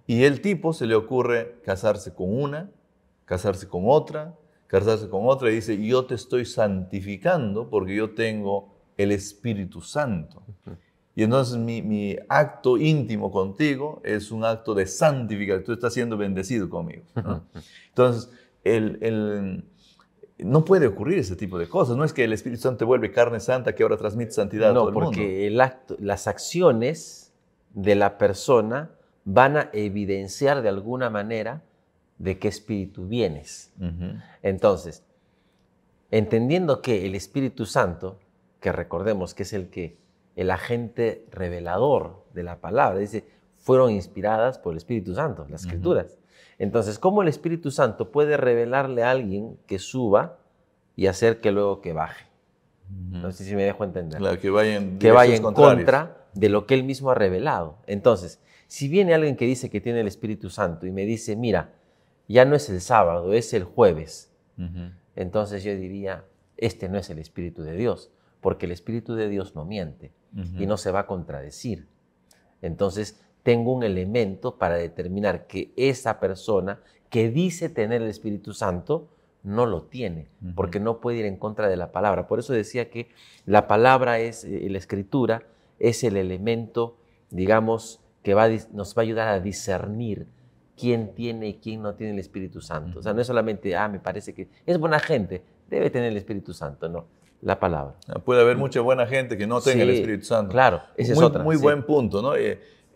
Y el tipo se le ocurre casarse con una, casarse con otra, y dice, yo te estoy santificando porque yo tengo el Espíritu Santo. Y entonces mi acto íntimo contigo es un acto de santificación. Tú estás siendo bendecido conmigo, ¿no? Entonces, no puede ocurrir ese tipo de cosas. No es que el Espíritu Santo te vuelve carne santa que ahora transmite santidad a todo el mundo. No, porque las acciones de la persona van a evidenciar de alguna manera de qué espíritu vienes. Entonces, entendiendo que el Espíritu Santo, que recordemos que es el agente revelador de la palabra, dice, fueron inspiradas por el Espíritu Santo, las Escrituras. Entonces, ¿cómo el Espíritu Santo puede revelarle a alguien que suba y hacer que luego que baje? No sé si me dejo entender. Claro, que vaya en contra de lo que él mismo ha revelado. Entonces, si viene alguien que dice que tiene el Espíritu Santo y me dice, mira, ya no es el sábado, es el jueves, Entonces yo diría, este no es el Espíritu de Dios, porque el Espíritu de Dios no miente y no se va a contradecir. Entonces tengo un elemento para determinar que esa persona que dice tener el Espíritu Santo no lo tiene, porque no puede ir en contra de la palabra. Por eso decía que la palabra es, la Escritura es el elemento, digamos, que nos va a ayudar a discernir quién tiene y quién no tiene el Espíritu Santo. O sea, no es solamente, me parece que es buena gente, debe tener el Espíritu Santo, no, la palabra. Puede haber mucha buena gente que no tenga el Espíritu Santo. Claro, esa es otra. Muy buen punto, ¿no?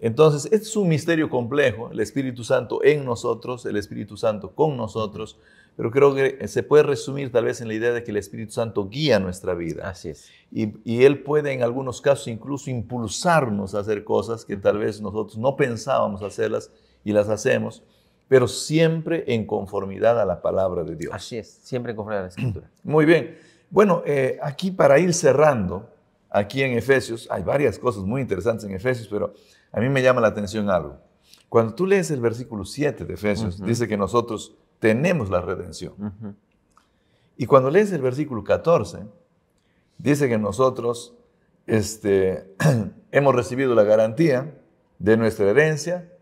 Entonces, este es un misterio complejo, el Espíritu Santo en nosotros, el Espíritu Santo con nosotros, pero creo que se puede resumir tal vez en la idea de que el Espíritu Santo guía nuestra vida. Así es. Y Él puede en algunos casos incluso impulsarnos a hacer cosas que tal vez nosotros no pensábamos hacerlas y las hacemos, pero siempre en conformidad a la palabra de Dios. Así es, siempre en conformidad a la Escritura. Muy bien. Bueno, aquí para ir cerrando, aquí en Efesios, hay varias cosas muy interesantes en Efesios, pero a mí me llama la atención algo. Cuando tú lees el versículo 7 de Efesios, dice que nosotros tenemos la redención. Y cuando lees el versículo 14, dice que nosotros hemos recibido la garantía de nuestra herencia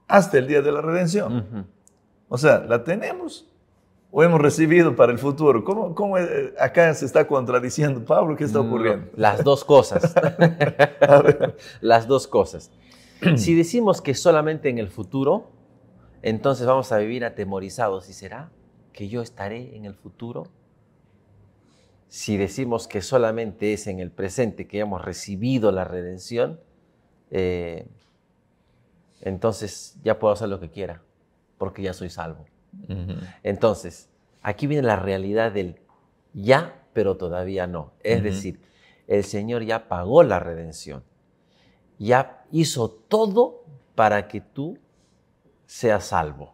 hasta el día de la redención. O sea, ¿la tenemos o hemos recibido para el futuro? ¿Cómo acá se está contradiciendo Pablo? ¿Qué está ocurriendo? Las dos cosas. Las dos cosas. Si decimos que solamente en el futuro, entonces vamos a vivir atemorizados. ¿Y será que yo estaré en el futuro? Si decimos que solamente es en el presente que hemos recibido la redención, entonces ya puedo hacer lo que quiera, porque ya soy salvo. Entonces, aquí viene la realidad del ya, pero todavía no. Es decir, el Señor ya pagó la redención. Ya hizo todo para que tú seas salvo.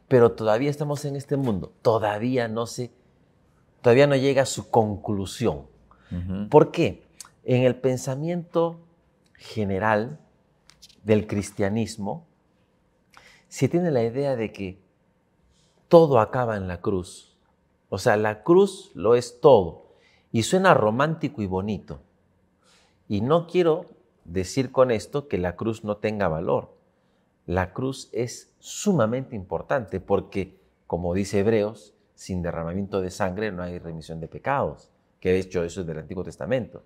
Pero todavía estamos en este mundo. Todavía no llega a su conclusión. ¿Por qué? En el pensamiento general del cristianismo, se tiene la idea de que todo acaba en la cruz. O sea, la cruz lo es todo. Y suena romántico y bonito. Y no quiero decir con esto que la cruz no tenga valor. La cruz es sumamente importante porque, como dice Hebreos, sin derramamiento de sangre no hay remisión de pecados, que de hecho eso es del Antiguo Testamento.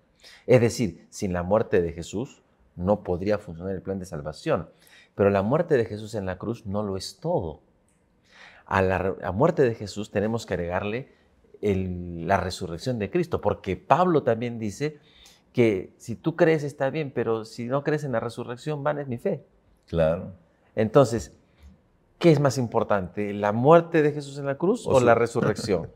Es decir, sin la muerte de Jesús no podría funcionar el plan de salvación. Pero la muerte de Jesús en la cruz no lo es todo. A la muerte de Jesús tenemos que agregarle la resurrección de Cristo, porque Pablo también dice que si tú crees está bien, pero si no crees en la resurrección, vana es mi fe. Claro. Entonces, ¿qué es más importante? ¿La muerte de Jesús en la cruz o la resurrección?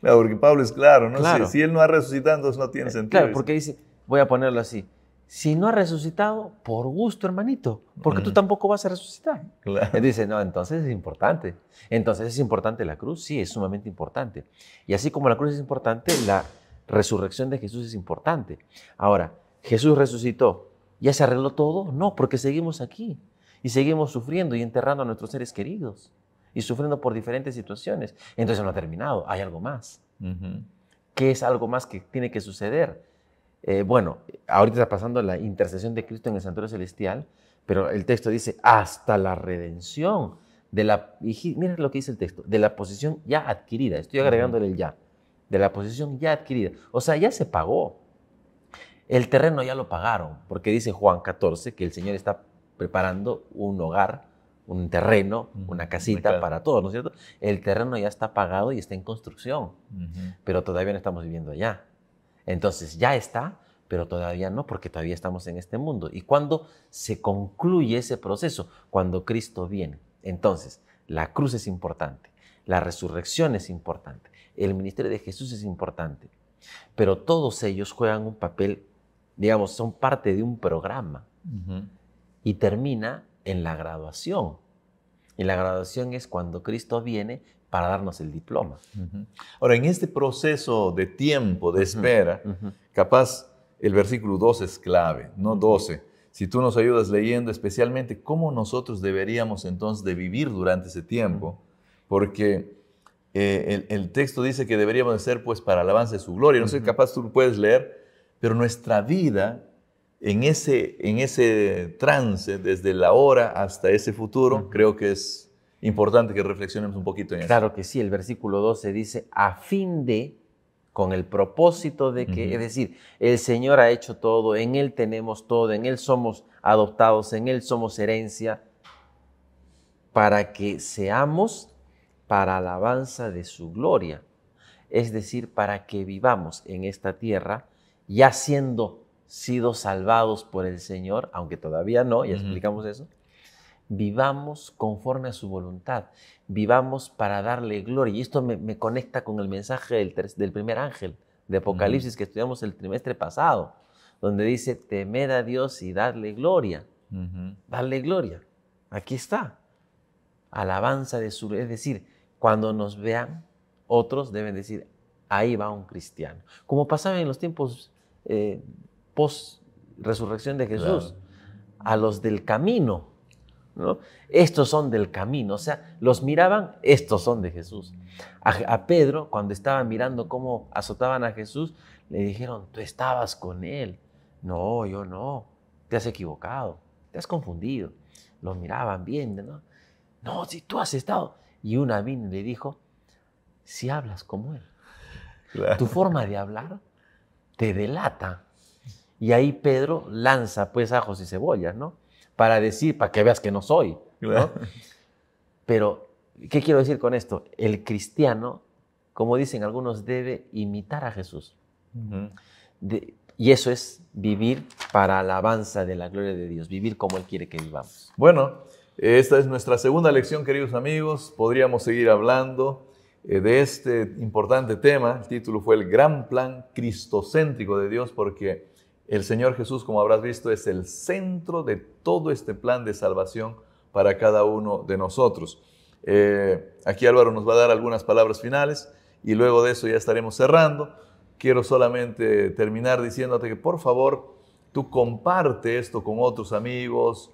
Claro, porque Pablo es claro, ¿no? Claro. Si Él no ha resucitado, entonces no tiene sentido. Claro, porque dice, voy a ponerlo así, si no ha resucitado, por gusto, hermanito, porque tú tampoco vas a resucitar. Claro. Él dice, no, entonces es importante. Entonces es importante la cruz, sí, es sumamente importante. Y así como la cruz es importante, la resurrección de Jesús es importante. Ahora, ¿Jesús resucitó? ¿Ya se arregló todo? No, porque seguimos aquí y seguimos sufriendo y enterrando a nuestros seres queridos y sufriendo por diferentes situaciones. Entonces no ha terminado, hay algo más. ¿Qué es algo más que tiene que suceder? Bueno, ahorita está pasando la intercesión de Cristo en el santuario celestial, pero el texto dice hasta la redención de la, miren lo que dice el texto, de la posesión ya adquirida. Estoy agregándole el ya, de la posesión ya adquirida. O sea, ya se pagó. El terreno ya lo pagaron, porque dice Juan 14 que el Señor está preparando un hogar, un terreno, una casita para todos, ¿no es cierto? El terreno ya está pagado y está en construcción, pero todavía no estamos viviendo allá. Entonces ya está, pero todavía no, porque todavía estamos en este mundo. ¿Y cuándo se concluye ese proceso? Cuando Cristo viene. Entonces, la cruz es importante, la resurrección es importante, el ministerio de Jesús es importante, pero todos ellos juegan un papel, digamos, son parte de un programa y termina en la graduación. Y la graduación es cuando Cristo viene para darnos el diploma. Ahora, en este proceso de tiempo, de espera, capaz el versículo 12 es clave, no 12. Si tú nos ayudas leyendo especialmente cómo nosotros deberíamos entonces de vivir durante ese tiempo, porque el texto dice que deberíamos de ser pues para alabanza de su gloria. No sé, capaz tú lo puedes leer, pero nuestra vida en ese trance, desde la hora hasta ese futuro, creo que es importante que reflexionemos un poquito en eso. Claro que sí, el versículo 12 dice, a fin de, con el propósito de que, es decir, el Señor ha hecho todo, en Él tenemos todo, en Él somos adoptados, en Él somos herencia, para que seamos para alabanza de su gloria. Es decir, para que vivamos en esta tierra, ya sido salvados por el Señor, aunque todavía no, ya explicamos eso, vivamos conforme a su voluntad, vivamos para darle gloria. Y esto me conecta con el mensaje del primer ángel de Apocalipsis que estudiamos el trimestre pasado, donde dice, temed a Dios y dadle gloria. Darle gloria. Aquí está. Alabanza de su gloria. Es decir, cuando nos vean, otros deben decir, ahí va un cristiano. Como pasaba en los tiempos post-resurrección de Jesús, claro, a los del camino, ¿no? Estos son del camino, o sea, los miraban, estos son de Jesús. A Pedro, cuando estaban mirando cómo azotaban a Jesús, le dijeron, tú estabas con él. No, yo no, te has equivocado, te has confundido. Lo miraban bien, ¿no? No, si tú has estado. Y una vino y le dijo, si hablas como él, claro, tu forma de hablar te delata. Y ahí Pedro lanza pues ajos y cebollas, ¿no? Para decir, para que veas que no soy, ¿no? Claro. Pero, ¿qué quiero decir con esto? El cristiano, como dicen algunos, debe imitar a Jesús. Y eso es vivir para alabanza de la gloria de Dios, vivir como Él quiere que vivamos. Bueno, esta es nuestra segunda lección, queridos amigos. Podríamos seguir hablando de este importante tema. El título fue El gran plan cristocéntrico de Dios, porque el Señor Jesús, como habrás visto, es el centro de todo este plan de salvación para cada uno de nosotros. Aquí Álvaro nos va a dar algunas palabras finales y luego de eso ya estaremos cerrando. Quiero solamente terminar diciéndote que por favor tú comparte esto con otros amigos,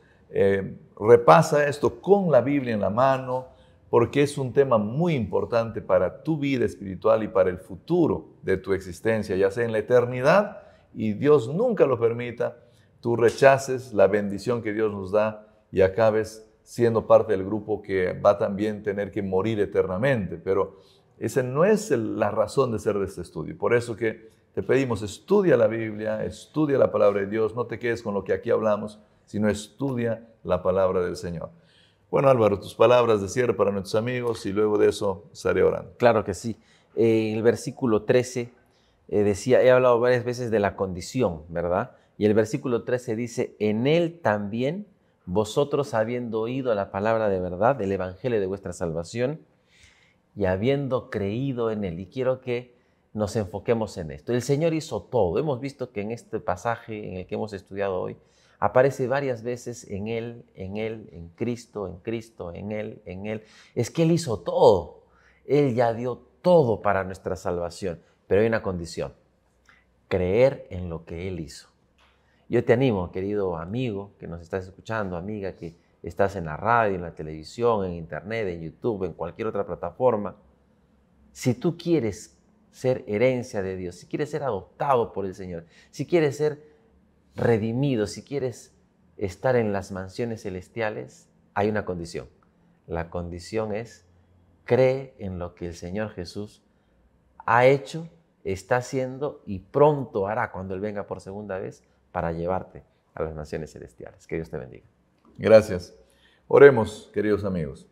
repasa esto con la Biblia en la mano, porque es un tema muy importante para tu vida espiritual y para el futuro de tu existencia, ya sea en la eternidad, y Dios nunca lo permita, tú rechaces la bendición que Dios nos da y acabes siendo parte del grupo que va también a tener que morir eternamente. Pero esa no es la razón de ser de este estudio. Por eso que te pedimos, estudia la Biblia, estudia la palabra de Dios, no te quedes con lo que aquí hablamos, sino estudia la palabra del Señor. Bueno, Álvaro, tus palabras de cierre para nuestros amigos y luego de eso estaré orando. Claro que sí. El versículo 13 decía, he hablado varias veces de la condición, ¿verdad? Y el versículo 13 dice, en Él también vosotros habiendo oído la palabra de verdad, del evangelio de vuestra salvación, y habiendo creído en Él. Y quiero que nos enfoquemos en esto. El Señor hizo todo. Hemos visto que en este pasaje en el que hemos estudiado hoy, aparece varias veces en Él, en Cristo, en Él, en Él. Es que Él hizo todo. Él ya dio todo para nuestra salvación. Pero hay una condición, creer en lo que Él hizo. Yo te animo, querido amigo que nos estás escuchando, amiga que estás en la radio, en la televisión, en internet, en YouTube, en cualquier otra plataforma. Si tú quieres ser herencia de Dios, si quieres ser adoptado por el Señor, si quieres ser redimido, si quieres estar en las mansiones celestiales, hay una condición. La condición es, cree en lo que el Señor Jesús ha hecho, está haciendo y pronto hará cuando Él venga por segunda vez para llevarte a las naciones celestiales. Que Dios te bendiga. Gracias. Oremos, queridos amigos.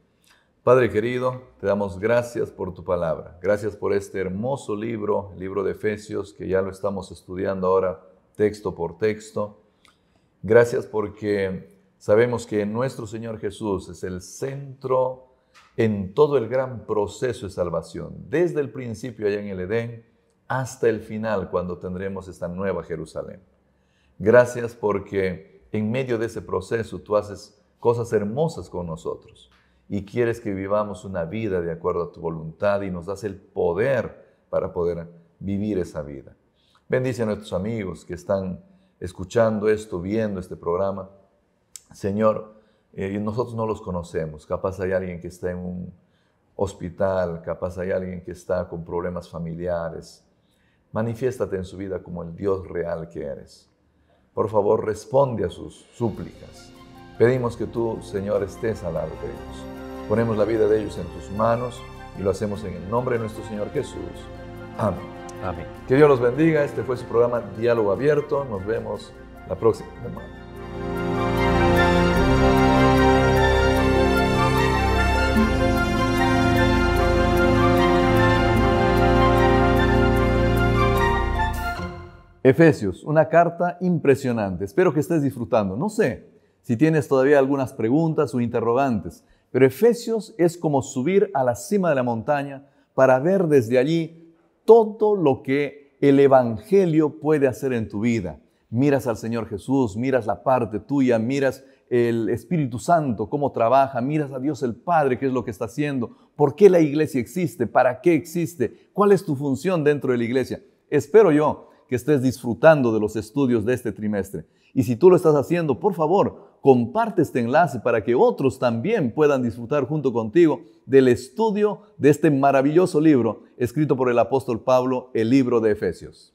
Padre querido, te damos gracias por tu palabra. Gracias por este hermoso libro, el libro de Efesios, que ya lo estamos estudiando ahora texto por texto. Gracias porque sabemos que nuestro Señor Jesús es el centro en todo el gran proceso de salvación, desde el principio allá en el Edén hasta el final, cuando tendremos esta nueva Jerusalén. Gracias porque en medio de ese proceso tú haces cosas hermosas con nosotros y quieres que vivamos una vida de acuerdo a tu voluntad y nos das el poder para poder vivir esa vida. Bendice a nuestros amigos que están escuchando esto, viendo este programa. Señor, nosotros no los conocemos. Capaz hay alguien que está en hospital, capaz hay alguien que está con problemas familiares. Manifiéstate en su vida como el Dios real que eres. Por favor, responde a sus súplicas. Pedimos que tú, Señor, estés al lado de ellos. Ponemos la vida de ellos en tus manos y lo hacemos en el nombre de nuestro Señor Jesús. Amén. Amén. Que Dios los bendiga. Este fue su programa Diálogo Abierto. Nos vemos la próxima semana. Efesios, una carta impresionante. Espero que estés disfrutando. No sé si tienes todavía algunas preguntas o interrogantes, pero Efesios es como subir a la cima de la montaña para ver desde allí todo lo que el Evangelio puede hacer en tu vida. Miras al Señor Jesús, miras la parte tuya, miras el Espíritu Santo, cómo trabaja, miras a Dios el Padre, qué es lo que está haciendo, por qué la iglesia existe, para qué existe, cuál es tu función dentro de la iglesia. Espero yo que estés disfrutando de los estudios de este trimestre. Y si tú lo estás haciendo, por favor, comparte este enlace para que otros también puedan disfrutar junto contigo del estudio de este maravilloso libro escrito por el apóstol Pablo, el libro de Efesios.